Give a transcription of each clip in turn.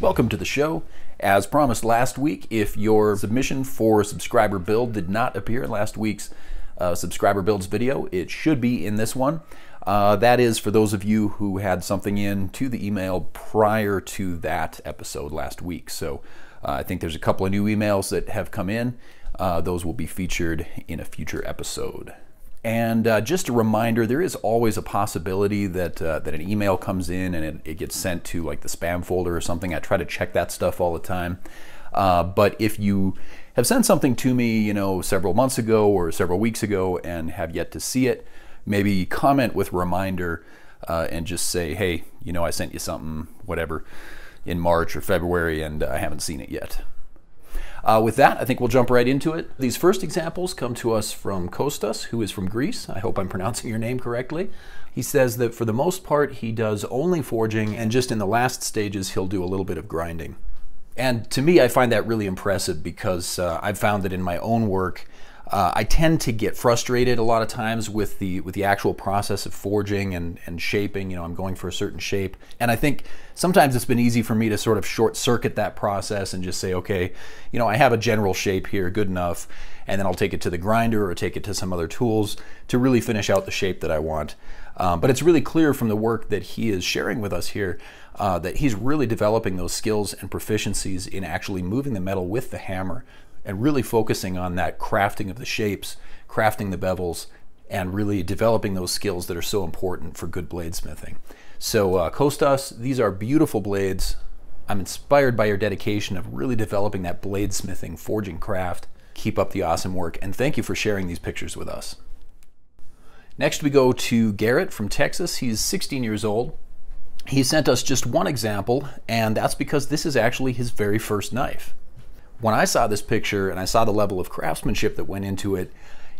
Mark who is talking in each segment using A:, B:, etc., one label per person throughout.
A: Welcome to the show. As promised last week, if your submission for subscriber build did not appear in last week's subscriber builds video, it should be in this one. That is for those of you who had something in to the email prior to that episode last week. So I think there's a couple of new emails that have come in. Those will be featured in a future episode. And just a reminder, there is always a possibility that that an email comes in and it gets sent to like the spam folder or something. I try to check that stuff all the time. But if you have sent something to me, you know, several months ago or several weeks ago and have yet to see it, maybe comment with reminder and just say, hey, you know, I sent you something, whatever, in March or February and I haven't seen it yet. With that, I think we'll jump right into it. These first examples come to us from Kostas, who is from Greece. I hope I'm pronouncing your name correctly. He says that for the most part, he does only forging, and just in the last stages, he'll do a little bit of grinding. And to me, I find that really impressive because I've found that in my own work, I tend to get frustrated a lot of times with the actual process of forging and shaping. You know, I'm going for a certain shape, and I think sometimes it's been easy for me to sort of short circuit that process and just say, okay, you know, I have a general shape here, good enough, and then I'll take it to the grinder or take it to some other tools to really finish out the shape that I want. But it's really clear from the work that he is sharing with us here that he's really developing those skills and proficiencies in actually moving the metal with the hammer and really focusing on that crafting of the shapes, crafting the bevels, and really developing those skills that are so important for good bladesmithing. So Kostas, these are beautiful blades. I'm inspired by your dedication of really developing that bladesmithing, forging craft. Keep up the awesome work, and thank you for sharing these pictures with us. Next we go to Garrett from Texas. He's 16 years old. He sent us just one example, and that's because this is actually his very first knife. When I saw this picture and I saw the level of craftsmanship that went into it,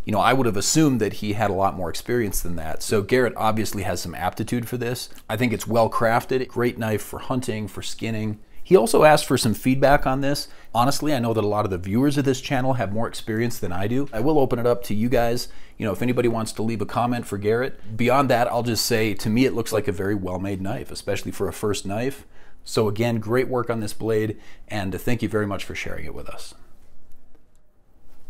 A: you know, I would have assumed that he had a lot more experience than that. So Garrett obviously has some aptitude for this. I think it's well crafted, great knife for hunting, for skinning. He also asked for some feedback on this. Honestly, I know that a lot of the viewers of this channel have more experience than I do. I will open it up to you guys. You know, if anybody wants to leave a comment for Garrett. Beyond that, I'll just say, to me, it looks like a very well-made knife, especially for a first knife. So again, great work on this blade, and thank you very much for sharing it with us.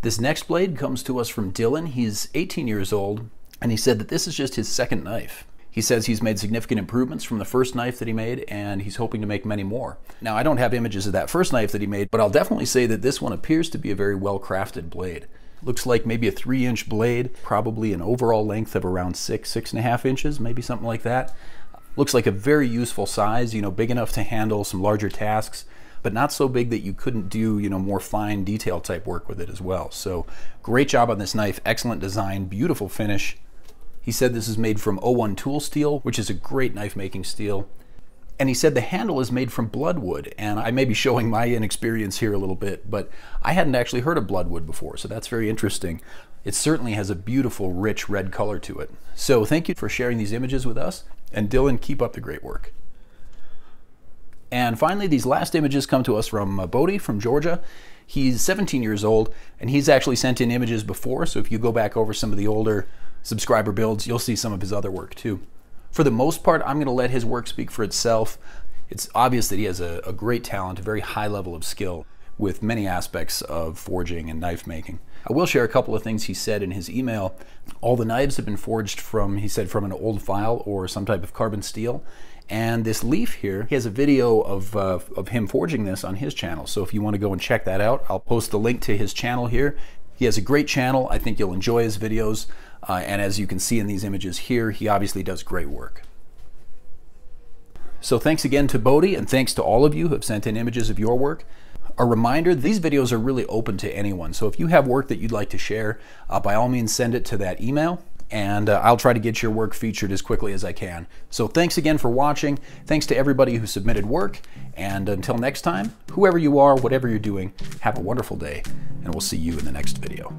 A: This next blade comes to us from Dylan. He's 18 years old, and he said that this is just his second knife. He says he's made significant improvements from the first knife that he made, and he's hoping to make many more. Now, I don't have images of that first knife that he made, but I'll definitely say that this one appears to be a very well-crafted blade. Looks like maybe a 3-inch blade, probably an overall length of around 6.5 inches, maybe something like that. Looks like a very useful size, you know, big enough to handle some larger tasks, but not so big that you couldn't do, you know, more fine detail type work with it as well. So great job on this knife, excellent design, beautiful finish. He said this is made from 01 tool steel, which is a great knife making steel. And he said the handle is made from bloodwood, and I may be showing my inexperience here a little bit, but I hadn't actually heard of bloodwood before, so that's very interesting. It certainly has a beautiful, rich red color to it. So thank you for sharing these images with us, and Dylan, keep up the great work. And finally, these last images come to us from Bodhi from Georgia. He's 17 years old, and he's actually sent in images before, so if you go back over some of the older subscriber builds, you'll see some of his other work too. For the most part, I'm going to let his work speak for itself. It's obvious that he has a great talent, a very high level of skill with many aspects of forging and knife making. I will share a couple of things he said in his email. All the knives have been forged from, he said, from an old file or some type of carbon steel. And this leaf here, he has a video of him forging this on his channel. So if you want to go and check that out, I'll post the link to his channel here. He has a great channel. I think you'll enjoy his videos. And as you can see in these images here, he obviously does great work. So thanks again to Bodhi, and thanks to all of you who have sent in images of your work. A reminder, these videos are really open to anyone. So if you have work that you'd like to share, by all means send it to that email, and I'll try to get your work featured as quickly as I can. So thanks again for watching. Thanks to everybody who submitted work. And until next time, whoever you are, whatever you're doing, have a wonderful day, and we'll see you in the next video.